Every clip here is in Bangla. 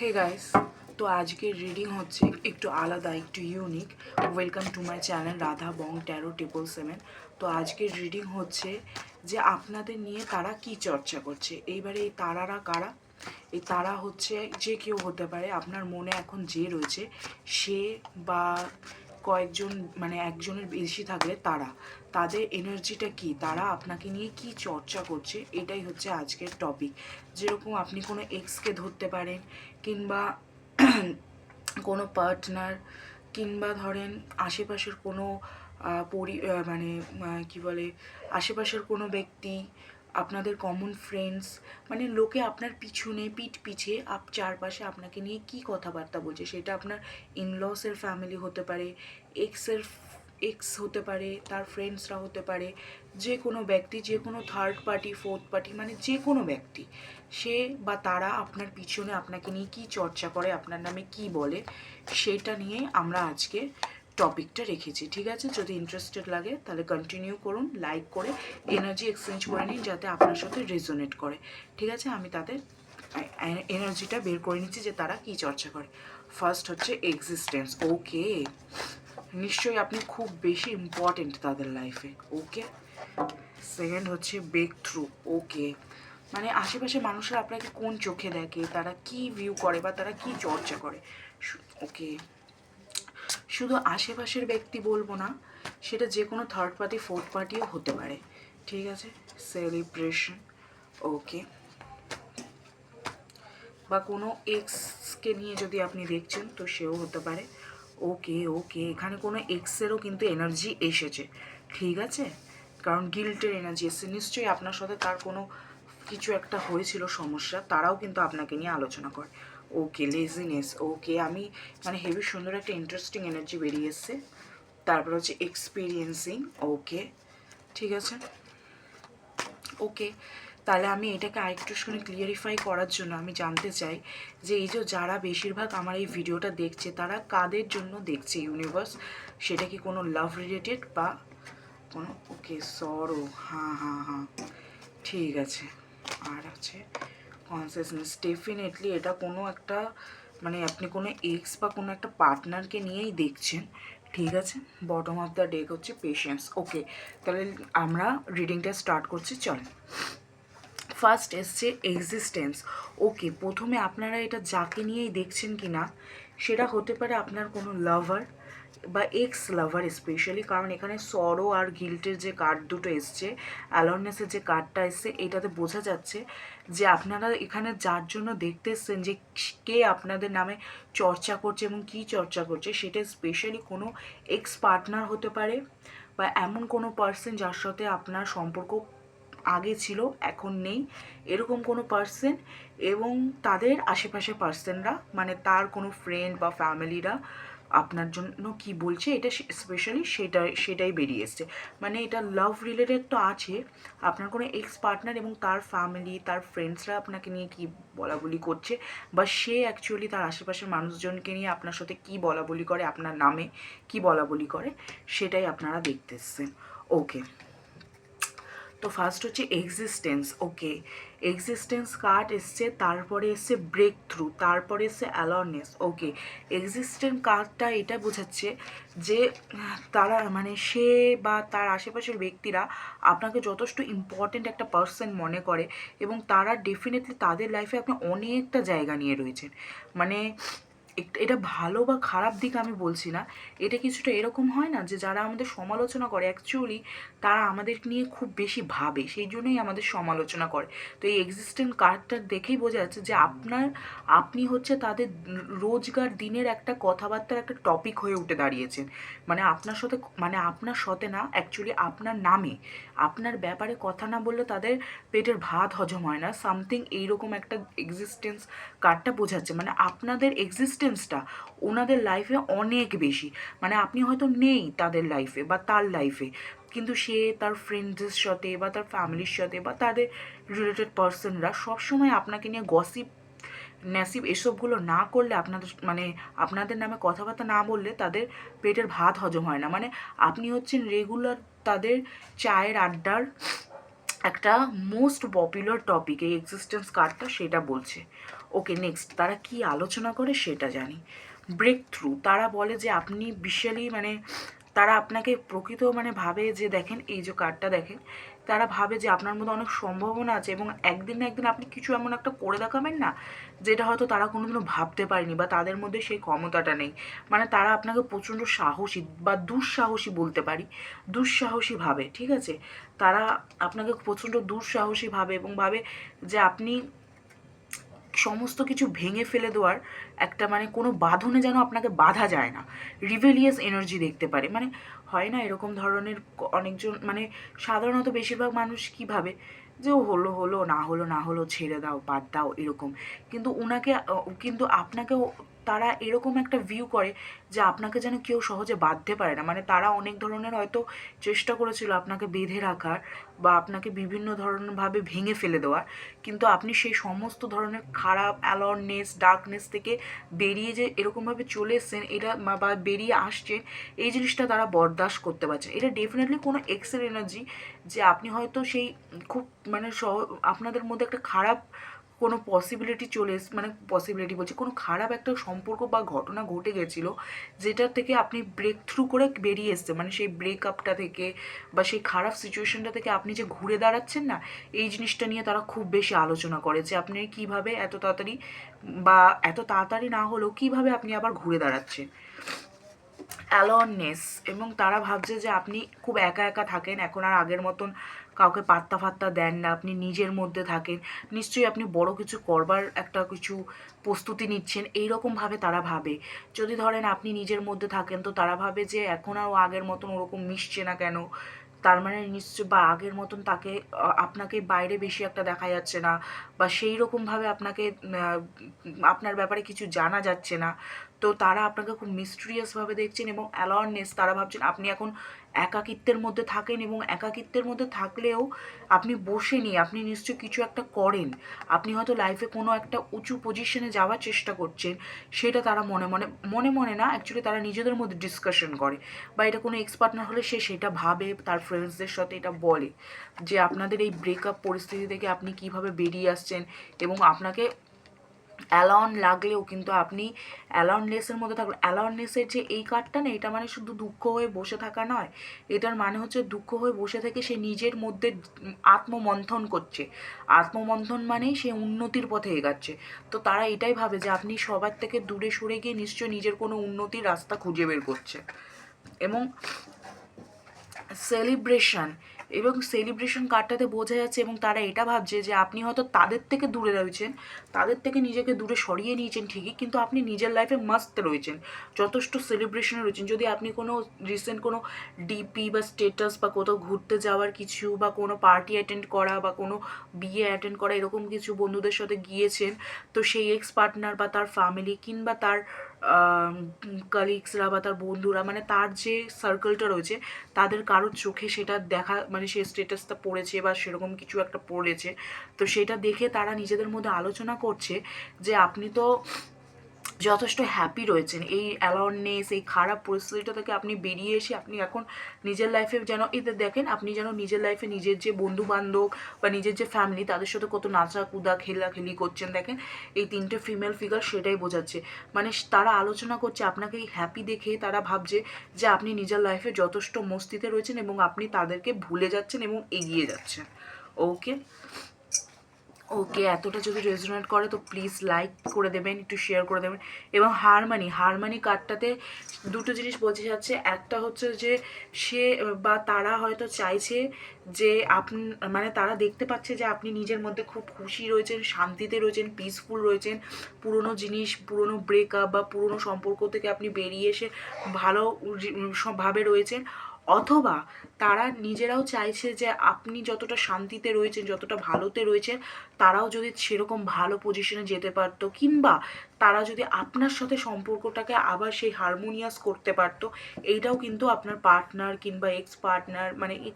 হে গাইস, তো আজকের রিডিং হচ্ছে একটু আলাদা, একটু unique. Welcome to my channel Radha Bong taro 777। তো আজকের রিডিং হচ্ছে যে আপনাদের নিয়ে তারা কি চর্চা করছে। এইবারে এই তারারা কারা? এই তারা হচ্ছে যে কেউ হতে পারে। আপনার মনে এখন যে রয়েছে সে বা কয়েকজন, মানে একজনের বেশি থাকলে তারা, তাদের এনার্জিটা কি, তারা আপনাকে নিয়ে কি চর্চা করছে, এটাই হচ্ছে আজকের টপিক। যেরকম আপনি কোনো এক্সকে ধরতে পারেন, কিংবা কোনো পার্টনার, কিংবা ধরেন আশেপাশের কোনো মানে কি বলে, আশেপাশের কোনো ব্যক্তি, আপনাদের কমন ফ্রেন্ডস, মানে লোকে আপনার পিছনে পিঠ পিছিয়ে চারপাশে আপনাকে নিয়ে কি কথাবার্তা বলছে। সেটা আপনার ইনলসের ফ্যামিলি হতে পারে, এক্স হতে পারে, তার ফ্রেন্ডসরা হতে পারে, যে কোনো ব্যক্তি, যে কোনো থার্ড পার্টি, ফোর্থ পার্টি, মানে যে কোনো ব্যক্তি, সে বা তারা আপনার পিছনে আপনাকে নিয়ে কী চর্চা করে, আপনার নামে কি বলে, সেটা নিয়ে আমরা আজকে টপিকটা রেখেছি। ঠিক আছে, যদি ইন্টারেস্টেড লাগে তাহলে কন্টিনিউ করুন, লাইক করে এনার্জি এক্সচেঞ্জ করে নিন যাতে আপনার সাথে রেজোনেট করে। ঠিক আছে, আমি তাদের এনার্জিটা বের করে নিচ্ছি যে তারা কি চর্চা করে। ফার্স্ট হচ্ছে এক্সিস্টেন্স। ওকে, নিশ্চয়ই আপনি খুব বেশি ইম্পর্টেন্ট তাদের লাইফে। ওকে, সেকেন্ড হচ্ছে ব্রেক থ্রু। ওকে, মানে আশেপাশে মানুষরা আপনাকে কোন চোখে দেখে, তারা কি ভিউ করে বা তারা কি চর্চা করে। ওকে, শুধু আশেপাশের ব্যক্তি বলবো না, সেটা যে কোনো থার্ড পার্টি, ফোর্থ পার্টিও হতে পারে। ঠিক আছে, সেলিব্রেশন। ওকে, বা কোনো এক্সকে নিয়ে যদি আপনি দেখছেন তো সেও হতে পারে। ওকে ওকে, এখানে কোনো এক্সেরও কিন্তু এনার্জি এসেছে। ঠিক আছে, কারণ গিল্টের এনার্জি এসেছে, নিশ্চয়ই আপনার সাথে তার কোনো কিছু একটা হয়েছিল সমস্যা, তারাও কিন্তু আপনাকে নিয়ে আলোচনা করে। ওকে, লেজিনেস। ওকে, আমি মানে হেভি সুন্দর একটা ইন্টারেস্টিং এনার্জি বেরিয়ে এসছে। তারপর হচ্ছে এক্সপিরিয়েন্সিং। ওকে, ঠিক আছে। ওকে, তাহলে আমি এটাকে আরেকটু শুনে ক্লিয়ারিফাই করার জন্য আমি জানতে চাই যে এই যে যারা বেশিরভাগ আমার এই ভিডিওটা দেখছে তারা কাদের জন্য দেখছে ইউনিভার্স, সেটা কি কোনো লাভ রিলেটেড বা কোনো, ওকে সরো, হ্যাঁ হ্যাঁ হ্যাঁ, ঠিক আছে। আর আছে কনসিয়াসনেস। ডেফিনেটলি এটা কোনো একটা, মানে আপনি কোনো এক্স বা কোনো একটা পার্টনারকে নিয়েই দেখছেন। ঠিক আছে, বটম অফ দ্য ডেক হচ্ছে পেশেন্স। ওকে, তাহলে আমরা রিডিংটা স্টার্ট করছি, চলেন। ফার্স্ট এসছে এক্সিস্টেন্স। ওকে, প্রথমে আপনারা এটা যাকে নিয়েই দেখছেন কি না, সেটা হতে পারে আপনার কোনো লাভার বা এক্স লাভার স্পেশালি, কারণ এখানে সরো আর গিল্টের যে কার্ড দুটো এসছে, অ্যালোনেসের যে কার্ডটা এসছে, এটাতে বোঝা যাচ্ছে যে আপনারা এখানে যার জন্য দেখতে এসছেন যে কে আপনাদের নামে চর্চা করছে এবং কী চর্চা করছে, সেটা স্পেশালি কোনো এক্স পার্টনার হতে পারে, বা এমন কোনো পার্সন যার সাথে আপনার সম্পর্ক আগে ছিল এখন নেই, এরকম কোনো পার্সন, এবং তাদের আশেপাশে পার্সনরা, মানে তার কোনো ফ্রেন্ড বা ফ্যামিলিরা আপনার জন্য কি বলছে, এটা স্পেশালি সেটাই বেরিয়ে এসছে। মানে এটা লাভ রিলেটেড তো আছে, আপনার কোনো এক্স পার্টনার এবং তার ফ্যামিলি, তার ফ্রেন্ডসরা আপনাকে নিয়ে কি বলা বলি করছে, বা সে অ্যাকচুয়ালি তার আশেপাশের মানুষজনকে নিয়ে আপনার সাথে কি বলা বলি করে, আপনার নামে কি বলা বলি করে, সেটাই আপনারা দেখতে এসছেন। ওকে, তো ফার্স্ট হচ্ছে এক্সিস্টেন্স। ওকে, এক্সিস্টেন্স কার্ড এসছে, তারপরে এসছে ব্রেক থ্রু, তারপরে এসছে অ্যালারনেস। ওকে, এক্সিস্টেন্স কার্ডটা এটা বোঝাচ্ছে যে তারা, মানে সে বা তার আশেপাশের ব্যক্তিরা আপনাকে যথেষ্ট ইম্পর্টেন্ট একটা পার্সন মনে করে, এবং তারা ডেফিনেটলি তাদের লাইফে আপনি অনেকটা জায়গা নিয়ে রয়েছেন। মানে এটা ভালো বা খারাপ দিক আমি বলছি না, এটা কিছুটা এরকম হয় না যে যারা আমাদের সমালোচনা করে অ্যাকচুয়ালি তারা আমাদের নিয়ে খুব বেশি ভাবে, সেই জন্যই আমাদের সমালোচনা করে। তো এই এক্সিস্টেন্ট কার্ডটা দেখেই বোঝা যাচ্ছে যে আপনি হচ্ছে তাদের রোজগার দিনের একটা কথাবার্তার একটা টপিক হয়ে উঠে দাঁড়িয়েছেন। মানে আপনার সাথে না, অ্যাকচুয়ালি আপনার নামে, আপনার ব্যাপারে কথা না বললে তাদের পেটের ভাত হজম হয় না, সামথিং এইরকম একটা এক্সিস্টেন্স কার্ডটা বোঝাচ্ছে। মানে আপনাদের এক্সিস্টেন্সটা ওনাদের লাইফে অনেক বেশি, মানে আপনি হয়তো নেই তাদের লাইফে বা তার লাইফে, কিন্তু সে তার ফ্রেন্ডসদের সাথে বা তার ফ্যামিলির সাথে বা তাদের রিলেটেড পার্সনরা সবসময় আপনাকে নিয়ে গসিপ ন্যাসিব এসবগুলো না করলে, আপনাদের নামে কথাবার্তা না বললে তাদের পেটের ভাত হজম হয় না। মানে আপনি হচ্ছেন রেগুলার তাদের চায়ের আড্ডার একটা মোস্ট পপুলার টপিক, এই এক্সিস্টেন্স কার্ডটা সেটা বলছে। ওকে, নেক্সট তারা কি আলোচনা করে সেটা জানি। ব্রেক থ্রু, তারা বলে যে আপনি বিশালি মানে তারা আপনাকে প্রকৃত মানে ভাবে যে দেখেন এই যে কার্ডটা দেখেন, তারা ভাবে যে আপনার মধ্যে অনেক সম্ভাবনা আছে এবং একদিন না একদিন আপনি কিছু এমন একটা করে দেখাবেন না যেটা হয়তো তারা কোনোদিনও ভাবতে পারেনি বা তাদের মধ্যে সেই ক্ষমতাটা নেই। মানে তারা আপনাকে প্রচণ্ড সাহসী বা দুঃসাহসী বলতে পারি, দুঃসাহসী ভাবে, ঠিক আছে? তারা আপনাকে প্রচণ্ড দুঃসাহসী ভাবে এবং ভাবে যে আপনি সমস্ত কিছু ভেঙে ফেলে দেওয়ার একটা মানে কোনো বাঁধনে যেন আপনাকে বাঁধা যায় না, রিভেলিয়াস এনার্জি দেখতে পারে। মানে হয় না এরকম ধরনের অনেকজন, মানে সাধারণত বেশিরভাগ মানুষ কী ভাবে যে ও হলো হলো, না হলো না হলো, ছেড়ে দাও, বাদ দাও, এরকম। কিন্তু ওনাকে কিন্তু আপনাকেও তারা এরকম একটা ভিউ করে যে আপনাকে যেন কেউ সহজে বাঁধতে পারে না। মানে তারা অনেক ধরনের হয়তো চেষ্টা করেছিল আপনাকে বেঁধে রাখার বা আপনাকে বিভিন্ন ধরনেরভাবে ভেঙে ফেলে দেওয়ার, কিন্তু আপনি সেই সমস্ত ধরনের খারাপ অ্যালার্টনেস ডার্কনেস থেকে বেরিয়ে যে এরকমভাবে চলে এসছেন এটা বা বেরিয়ে আসছেন, এই জিনিসটা তারা বরদাস্ত করতে পারছে। এটা ডেফিনেটলি কোনো এক্সের এনার্জি যে আপনি হয়তো সেই খুব মানে আপনাদের মধ্যে একটা খারাপ কোনো পসিবিলিটি মানে পসিবিলিটি বলছি, কোনো খারাপ একটা সম্পর্ক বা ঘটনা ঘটে গেছিলো যেটার থেকে আপনি ব্রেক থ্রু করে বেরিয়ে এসছে, মানে সেই ব্রেকআপটা থেকে বা সেই খারাপ সিচুয়েশনটা থেকে আপনি যে ঘুরে দাঁড়াচ্ছেন না, এই জিনিসটা নিয়ে তারা খুব বেশি আলোচনা করে যে আপনি কীভাবে এত তাড়াতাড়ি বা এত তাড়াতাড়ি না হলেও কীভাবে আপনি আবার ঘুরে দাঁড়াচ্ছেন। অ্যালোননেস, এবং তারা ভাবছে যে আপনি খুব একা একা থাকেন, এখন আর আগের মতন কাউকে পাত্তা ফাত্তা দেন না, আপনি নিজের মধ্যে থাকেন, নিশ্চয়ই আপনি বড় কিছু করবার একটা কিছু প্রস্তুতি নিচ্ছেন, এইরকমভাবে তারা ভাবে। যদি ধরেন আপনি নিজের মধ্যে থাকেন তো তারা ভাবে যে এখন আর আগের মতন ওরকম মিশছে না কেন, তার মানে নিশ্চয় বা আগের মতন তাকে আপনাকে বাইরে বেশি একটা দেখা যাচ্ছে না বা সেই রকমভাবে আপনাকে আপনার ব্যাপারে কিছু জানা যাচ্ছে না, তো তারা আপনাকে খুব মিস্ট্রিয়াসভাবে দেখছেন এবং অ্যালার্নেস, তারা ভাবছেন আপনি এখন একাকিত্বের মধ্যে থাকেন এবং একাকিত্বের মধ্যে থাকলেও আপনি বসে নিয়ে আপনি নিশ্চয়ই কিছু একটা করেন, আপনি হয়তো লাইফে কোনো একটা উঁচু পজিশনে যাওয়ার চেষ্টা করছেন, সেটা তারা মনে মনে না, অ্যাকচুয়ালি তারা নিজেদের মধ্যে ডিসকাশন করে বা এটা কোনো এক্স পার্টনার হলে সে সেটা ভাবে, তার ফ্রেন্ডসদের সাথে এটা বলে যে আপনাদের এই ব্রেকআপ পরিস্থিতি থেকে আপনি কিভাবে বেরিয়ে আসছেন এবং আপনাকে অ্যালার্ন লাগলেও কিন্তু আপনি অ্যালার্নলেসের মধ্যে থাকলে, অ্যালার্ননেসের যে এই কার্ডটা না, এটা মানে শুধু দুঃখ হয়ে বসে থাকা নয়, এটার মানে হচ্ছে দুঃখ হয়ে বসে থেকে সে নিজের মধ্যে আত্মমন্থন করছে, আত্মমন্থন মানেই সে উন্নতির পথে এগাচ্ছে। তো তারা এটাই ভাবে যে আপনি সবার থেকে দূরে সরে গিয়ে নিশ্চয়ই নিজের কোনো উন্নতির রাস্তা খুঁজে বের করছে। এবং সেলিব্রেশন, এবং সেলিব্রেশন কার্ডটাতে বোঝা যাচ্ছে এবং তারা এটা ভাবছে যে আপনি হয়তো তাদের থেকে দূরে রয়েছেন, তাদের থেকে নিজেকে দূরে সরিয়ে নিয়েছেন ঠিকই, কিন্তু আপনি নিজের লাইফে মাস্ত রয়েছেন, যথেষ্ট সেলিব্রেশনে রয়েছেন। যদি আপনি কোনো রিসেন্ট কোনো ডিপি বা স্টেটাস বা কোথাও ঘুরতে যাওয়ার কিছু বা কোনো পার্টি অ্যাটেন্ড করা বা কোনো বিয়ে অ্যাটেন্ড করা এরকম কিছু বন্ধুদের সাথে গিয়েছেন, তো সেই এক্স পার্টনার বা তার ফ্যামিলি কিংবা তার কালিগসরা বা তার বন্ধুরা, মানে তার যে সার্কেলটা রয়েছে তাদের কারোর চোখে সেটা দেখা, মানে সে স্টেটাসটা পড়েছে বা সেরকম কিছু একটা পড়েছে, তো সেটা দেখে তারা নিজেদের মধ্যে আলোচনা করছে যে আপনি তো যথেষ্ট হ্যাপি রয়েছেন, এই অ্যালার্নেস এই খারাপ পরিস্থিতিটা থেকে আপনি বেরিয়ে এসে আপনি এখন নিজের লাইফে যেন এদের দেখেন, আপনি যেন নিজের লাইফে নিজের যে বন্ধু বান্ধব বা নিজের যে ফ্যামিলি তাদের সাথে কত নাচা কুদা খেলাখেলি করছেন, দেখেন এই তিনটে ফিমেল ফিগার সেটাই বোঝাচ্ছে। মানে তারা আলোচনা করছে আপনাকে এই হ্যাপি দেখে, তারা ভাবছে যে আপনি নিজের লাইফে যথেষ্ট মস্তিতে রয়েছেন এবং আপনি তাদেরকে ভুলে যাচ্ছেন এবং এগিয়ে যাচ্ছেন। ওকে, ওকে, এতটা যদি রেজোনেট করে তো প্লিজ লাইক করে দেবেন, একটু শেয়ার করে দেবেন। এবং হারমানি কার্ডটাতে দুটো জিনিস বোঝা যাচ্ছে, একটা হচ্ছে যে সে বা তারা হয়তো চাইছে যে আপনি, মানে তারা দেখতে পাচ্ছে যে আপনি নিজের মধ্যে খুব খুশি রয়েছেন, শান্তিতে রয়েছেন, পিসফুল রয়েছেন, পুরনো জিনিস, পুরনো ব্রেকআপ বা পুরনো সম্পর্ক থেকে আপনি বেরিয়ে এসে ভালো ভাবে রয়েছেন, অথবা তারা নিজেরাও চাইছে যে আপনি যতটা শান্তিতে রয়েছেন, যতটা ভালোতে রয়েছেন, তারাও যদি সেরকম ভালো পজিশনে যেতে পারতো, কিংবা তারা যদি আপনার সাথে সম্পর্কটাকে আবার সেই হারমোনিয়াস করতে পারতো, এইটাও কিন্তু আপনার পার্টনার কিংবা এক্স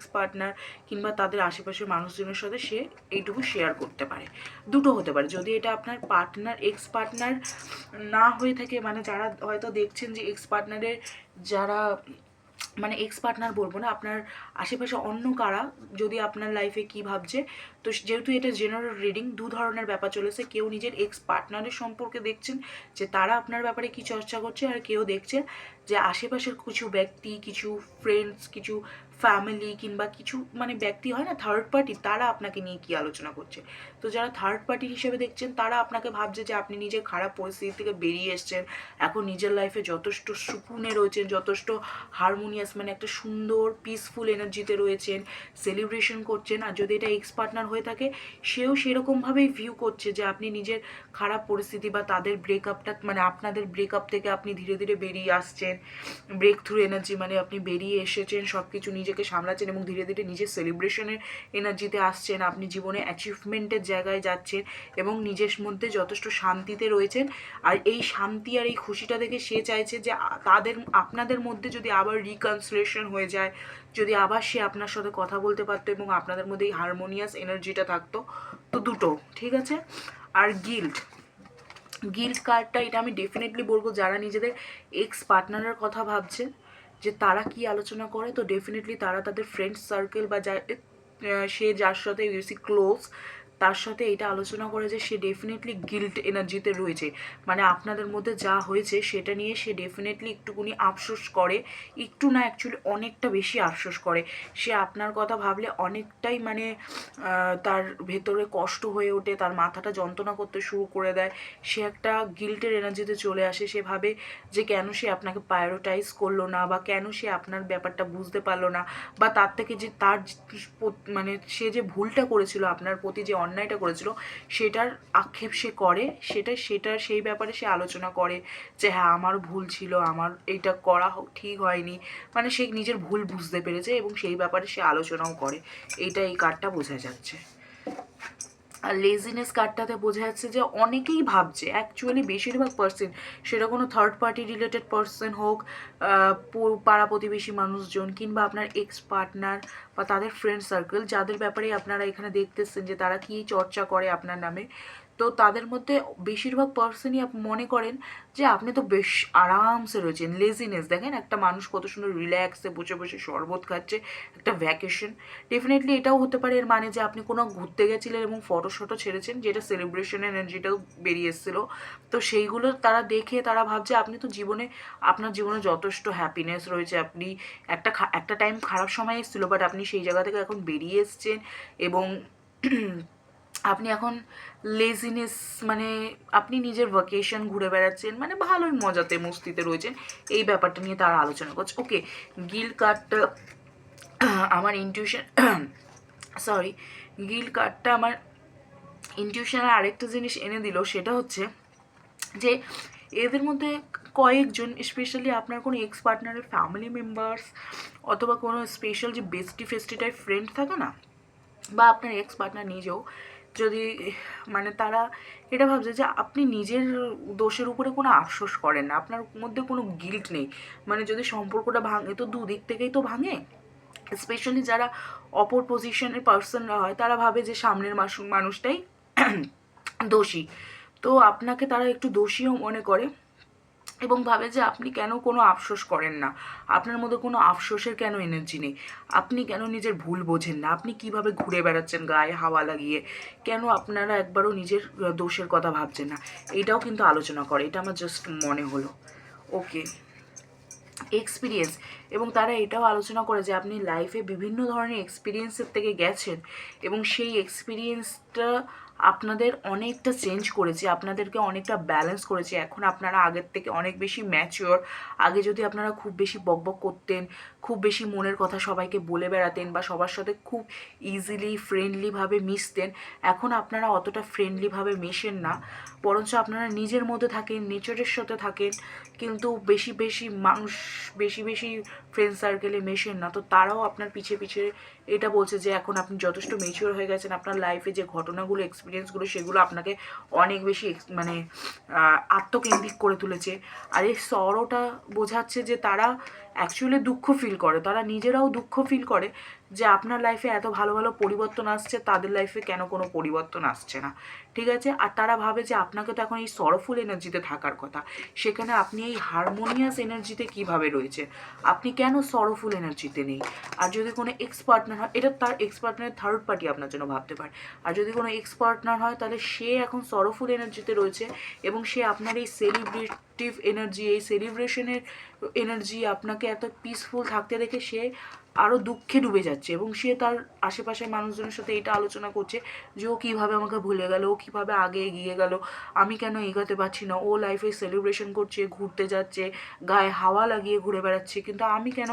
পার্টনার কিংবা তাদের আশেপাশের মানুষজনের সাথে সে এইটুকু শেয়ার করতে পারে। দুটো হতে পারে, যদি এটা আপনার পার্টনার এক্স পার্টনার না হয়ে থাকে, মানে যারা হয়তো দেখছেন যে এক্স পার্টনারের যারা মানে এক্স পার্টনার বলবো না, আপনার আশেপাশে অন্য কারা যদি আপনার লাইফে কি ভাবছে। তো যেহেতু এটা জেনারেল রিডিং, দু ধরনের ব্যাপার চলেছে। কেউ নিজের এক্স পার্টনারের সম্পর্কে দেখছেন যে তারা আপনার ব্যাপারে কি চর্চা করছে, আর কেউ দেখছেন যে আশেপাশের কিছু ব্যক্তি, কিছু ফ্রেন্ডস, কিছু ফ্যামিলি কিংবা কিছু মানে ব্যক্তি হয় না থার্ড পার্টি, তারা আপনাকে নিয়ে কি আলোচনা করছে। তো যারা থার্ড পার্টি হিসেবে দেখছেন তারা আপনাকে ভাবছে যে আপনি নিজের খারাপ পরিস্থিতি থেকে বেরিয়ে এসছেন, এখন নিজের লাইফে যথেষ্ট সুকুনে রয়েছেন, যথেষ্ট হারমোনিয়াস মানে একটা সুন্দর পিসফুল এনার্জিতে রয়েছেন, সেলিব্রেশন করছেন। আর যদি এটা এক্স পার্টনার হয়ে থাকে, সেও সেরকমভাবেই ভিউ করছে যে আপনি নিজের খারাপ পরিস্থিতি বা তাদের ব্রেকআপটা মানে আপনাদের ব্রেকআপ থেকে আপনি ধীরে ধীরে বেরিয়ে আসছেন, ব্রেক থ্রু এনার্জি মানে আপনি বেরিয়ে এসেছেন, সব কিছু নিজেকে সামলাচ্ছেন এবং ধীরে ধীরে নিজের সেলিব্রেশনের এনার্জিতে আসছেন, আপনি জীবনে অ্যাচিভমেন্টের জায়গায় যাচ্ছেন এবং নিজের মধ্যে যথেষ্ট শান্তিতে রয়েছেন। আর এই শান্তি আর এই খুশিটা দেখে সে চাইছে যে আপনাদের মধ্যে যদি আবার রিকনসিলিয়েশন হয়ে যায়, যদি আবার সে আপনার সাথে কথা বলতে পারতো এবং আপনাদের মধ্যে এই হারমোনিয়াস এনার্জিটা থাকতো। তো দুটো ঠিক আছে। আর গিল্ট কার্ডটা, এটা আমি ডেফিনেটলি বলবো যারা নিজেদের এক্স পার্টনারের কথা ভাবছেন যে তারা কি আলোচনা করে, তো ডেফিনেটলি তারা তাদের ফ্রেন্ড সার্কেল বা সে যার সাথে বেশি ক্লোজ তার সাথে এটা আলোচনা করে যে সে ডেফিনেটলি গিল্ট এনার্জিতে রয়েছে। মানে আপনাদের মধ্যে যা হয়েছে সেটা নিয়ে সে ডেফিনেটলি একটুকুনি আফসোস করে, একটু না অ্যাকচুয়ালি অনেকটা বেশি আফসোস করে। সে আপনার কথা ভাবলে অনেকটাই মানে তার ভেতরে কষ্ট হয়ে ওঠে, তার মাথাটা যন্ত্রণা করতে শুরু করে দেয়, সে একটা গিল্টের এনার্জিতে চলে আসে। সে ভাবে যে কেন সে আপনাকে প্রায়োরিটাইজ করলো না, বা কেন সে আপনার ব্যাপারটা বুঝতে পারলো না, বা তার থেকে যে তার মানে সে যে ভুলটা করেছিল আপনার প্রতি, যে অন্যায়টা করেছিল সেটার আক্ষেপ সে করে, সেটা সেই ব্যাপারে সে আলোচনা করে যে হ্যাঁ আমার ভুল ছিল, আমার এইটা করা ঠিক হয়নি। মানে সে নিজের ভুল বুঝতে পেরেছে এবং সেই ব্যাপারে সে আলোচনাও করে। এইটা এই কার্ডটা বোঝা যাচ্ছে। আর লেজিনেস কার্ডটাতে বোঝা যাচ্ছে যে অনেকেই ভাবছে, অ্যাকচুয়ালি বেশিরভাগ পার্সন, সেটা কোনো থার্ড পার্টি রিলেটেড পার্সন হোক, পাড়া প্রতিবেশী মানুষজন, কিংবা আপনার এক্স পার্টনার বা তাদের ফ্রেন্ড সার্কেল, যাদের ব্যাপারে আপনারা এখানে দেখতেছেন যে তারা কী চর্চা করে আপনার নামে, তো তাদের মধ্যে বেশিরভাগ পার্সনই মনে করেন যে আপনি তো বেশ আরামসে রয়েছেন। লেজিনেস দেখেন, একটা মানুষ কত সুন্দর রিল্যাক্সে বসে বসে শরবত খাচ্ছে, একটা ভ্যাকেশন। ডেফিনেটলি এটাও হতে পারে এর মানে যে আপনি কোনো ঘুরতে গেছিলেন এবং ফটো ছেড়েছেন, যেটা সেলিব্রেশন এনার্জিটাও বেরিয়ে এসেছিলো। তো সেইগুলো তারা দেখে তারা ভাবছে আপনি তো আপনার জীবনে যথেষ্ট হ্যাপিনেস রয়েছে, আপনি একটা টাইম খারাপ সময় এসেছিলো, বাট আপনি সেই জায়গা থেকে এখন বেরিয়ে এসছেন এবং আপনি এখন লেজিনেস মানে আপনি নিজের ভ্যাকেশন ঘুরে বেড়াচ্ছেন, মানে ভালোই মজাতে মস্তিতে রয়েছেন। এই ব্যাপারটা নিয়ে তারা আলোচনা করছে। ওকে, গিল্ট কার্ডটা আমার ইনটিউশন সরি গিল্ট কার্ডটা আমার ইনটিউশনের আরেকটা জিনিস এনে দিল, সেটা হচ্ছে যে এদের মধ্যে কয়েকজন, স্পেশালি আপনার কোনো এক্স পার্টনারের ফ্যামিলি মেম্বার্স অথবা কোনো স্পেশাল যে বেস্টি টাইপ ফ্রেন্ড থাকে না, বা আপনার এক্স পার্টনার নিজেও যদি মানে তারা এটা ভাবছে যে আপনি নিজের দোষের উপরে কোনো আফসোস করেন না, আপনার মধ্যে কোনো গিল্ট নেই। মানে যদি সম্পর্কটা ভাঙে তো দুদিক থেকেই তো ভাঙে। স্পেশালি যারা অপর পজিশনের পার্সনরা হয় তারা ভাবে যে সামনের মানুষটাই দোষী, তো আপনাকে তারা একটু দোষীও মনে করে এবং ভাবে যে আপনি কেন কোনো আফসোস করেন না, আপনার মধ্যে কোনো আফসোসের কেন এনার্জি নেই, আপনি কেন নিজের ভুল বোঝেন না, আপনি কিভাবে ঘুরে বেড়াচ্ছেন গায়ে হাওয়া লাগিয়ে, কেন আপনারা একবারও নিজের দোষের কথা ভাবছেন না। এইটাও কিন্তু আলোচনা করে, এটা আমার জাস্ট মনে হলো। ওকে, এক্সপিরিয়েন্স, এবং তারা এটাও আলোচনা করে যে আপনি লাইফে বিভিন্ন ধরনের এক্সপিরিয়েন্সের থেকে গেছেন এবং সেই এক্সপিরিয়েন্সটা আপনাদের অনেকটা চেঞ্জ করেছে, আপনাদেরকে অনেকটা ব্যালেন্স করেছে। এখন আপনারা আগের থেকে অনেক বেশি ম্যাচিওর। আগে যদি আপনারা খুব বেশি বকবক করতেন, খুব বেশি মনের কথা সবাইকে বলে বেড়াতেন বা সবার সাথে খুব ইজিলি ফ্রেন্ডলিভাবে মিশতেন, এখন আপনারা অতটা ফ্রেন্ডলিভাবে মেশেন না, বরঞ্চ আপনারা নিজের মধ্যে থাকেন, নেচারের সাথে থাকেন, কিন্তু বেশি বেশি ফ্রেন্ড সার্কেলে মেশেন না। তো তারাও আপনার পিছে এটা বলছে যে এখন আপনি যথেষ্ট মেচিওর হয়ে গেছেন, আপনার লাইফে যে ঘটনাগুলো এক্সপিরিয়েন্সগুলো সেগুলো আপনাকে অনেক বেশি মানে আত্মকেন্দ্রিক করে তুলেছে। আর এই সরোটা বোঝাচ্ছে যে তারা অ্যাকচুয়ালি দুঃখ ফিল করে, তারা নিজেরাও দুঃখ ফিল করে যে আপনার লাইফে এত ভালো ভালো পরিবর্তন আসছে, তাদের লাইফে কেন কোনো পরিবর্তন আসছে না, ঠিক আছে? আর তারা ভাবে যে আপনাকে তো এখন এই সরফুল এনার্জিতে থাকার কথা, সেখানে আপনি এই হারমোনিয়াস এনার্জিতে কিভাবে রয়েছে, আপনি কেন সরফুল এনার্জিতে নেই? আর যদি কোনো এক্স পার্টনার হয়, এটা তার এক্স পার্টনারের থার্ড পার্টি আপনার জন্য ভাবতে পারে। আর যদি কোনো এক্স পার্টনার হয়, তাহলে সে এখন সরফুল এনার্জিতে রয়েছে এবং সে আপনার এই সেলিব্রেটিভ এনার্জি, এই সেলিব্রেশনের এনার্জি, আপনাকে এত পিসফুল থাকতে দেখে সে আরও দুঃখে ডুবে যাচ্ছে এবং সে তার আশেপাশের মানুষজনের সাথে এটা আলোচনা করছে যে ও কীভাবে আমাকে ভুলে গেল, ও কীভাবে আগে এগিয়ে গেল, আমি কেন এগোতে পারছি না। ও লাইফে সেলিব্রেশন করছে, ঘুরতে যাচ্ছে, গায়ে হাওয়া লাগিয়ে ঘুরে বেড়াচ্ছে, কিন্তু আমি কেন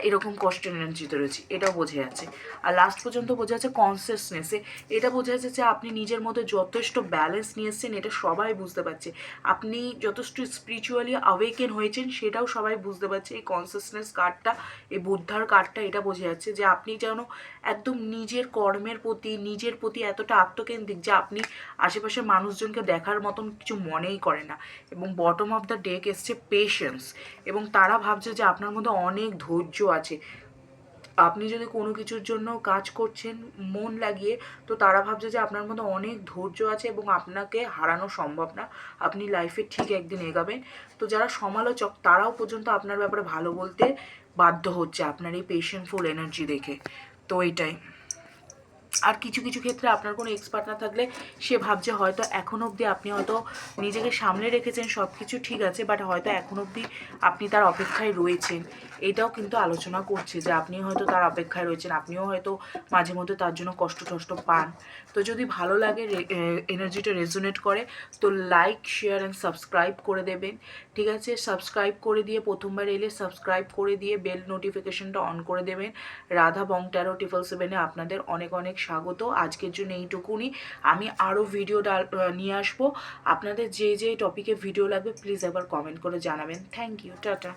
এরকম কষ্টের এনার্জিতে রয়েছি, এটাও বোঝা যাচ্ছে। আর লাস্ট পর্যন্ত বোঝা যাচ্ছে কনসিয়াসনেসে, এটা বোঝা যাচ্ছে যে আপনি নিজের মধ্যে যথেষ্ট ব্যালেন্স নিয়ে এসেছেন, এটা সবাই বুঝতে পারছে। আপনি যথেষ্ট স্পিরিচুয়ালি অ্যাওয়েকেন হয়েছেন, সেটাও সবাই বুঝতে পারছে। এই কনসিয়াসনেস কার্ডটা, এই বুদ্ধার কার্ডটা, এটা বোঝা যাচ্ছে যে আপনি যেন একদম নিজের কর্মের প্রতি, নিজের প্রতি এতটা আত্মকেন্দ্রিক যে আপনি আশেপাশের মানুষজনকে দেখার মতন কিছু মনেই করে না। এবং বটম অফ দ্য ডেক এসছে পেশেন্স, এবং তারা ভাবছে যে আপনার মধ্যে অনেক ধৈর্য আছে। আপনি যদি কোনো কিছুর জন্য কাজ করছেন মন লাগিয়ে, তো তারা ভাবছে যে আপনার মধ্যে অনেক ধৈর্য আছে এবং আপনাকে হারানো সম্ভব না, আপনি লাইফে ঠিক একদিন এগাবেন। তো যারা সমালোচক, তারাও পর্যন্ত আপনার ব্যাপারে ভালো বলতে বাধ্য হচ্ছে আপনার এই পেশেন্টফুল এনার্জি দেখে। তো এইটাই। আর কিছু কিছু ক্ষেত্রে আপনার কোনো এক্স পার্টনার থাকলে সে ভাবছে হয়তো এখন অবধি আপনি হয়তো নিজেকে সামলে রেখেছেন, সব কিছু ঠিক আছে, বাট হয়তো এখন অবধি আপনি তার অপেক্ষায় রয়েছেন। এটাও কিন্তু আলোচনা করছে যে আপনি হয়তো তার অপেক্ষায় রয়েছেন, আপনিও হয়তো মাঝে মধ্যে তার জন্য কষ্ট টষ্ট পান। তো যদি ভালো লাগে, এনার্জিটা রেজোনেট করে, তো লাইক, শেয়ার অ্যান্ড সাবস্ক্রাইব করে দেবেন, ঠিক আছে? সাবস্ক্রাইব করে দিয়ে, প্রথমবার এলে সাবস্ক্রাইব করে দিয়ে বেল নোটিফিকেশনটা অন করে দেবেন। রাধা বং ট্যারো 777-এ আপনাদের অনেক অনেক স্বাগত। আজকের জন্য এইটুকুনি। আমি আরও ভিডিও নিয়ে আসবো। আপনাদের যে যে টপিকে ভিডিও লাগবে প্লিজ একবার কমেন্ট করে জানাবেন। Thank you, tata.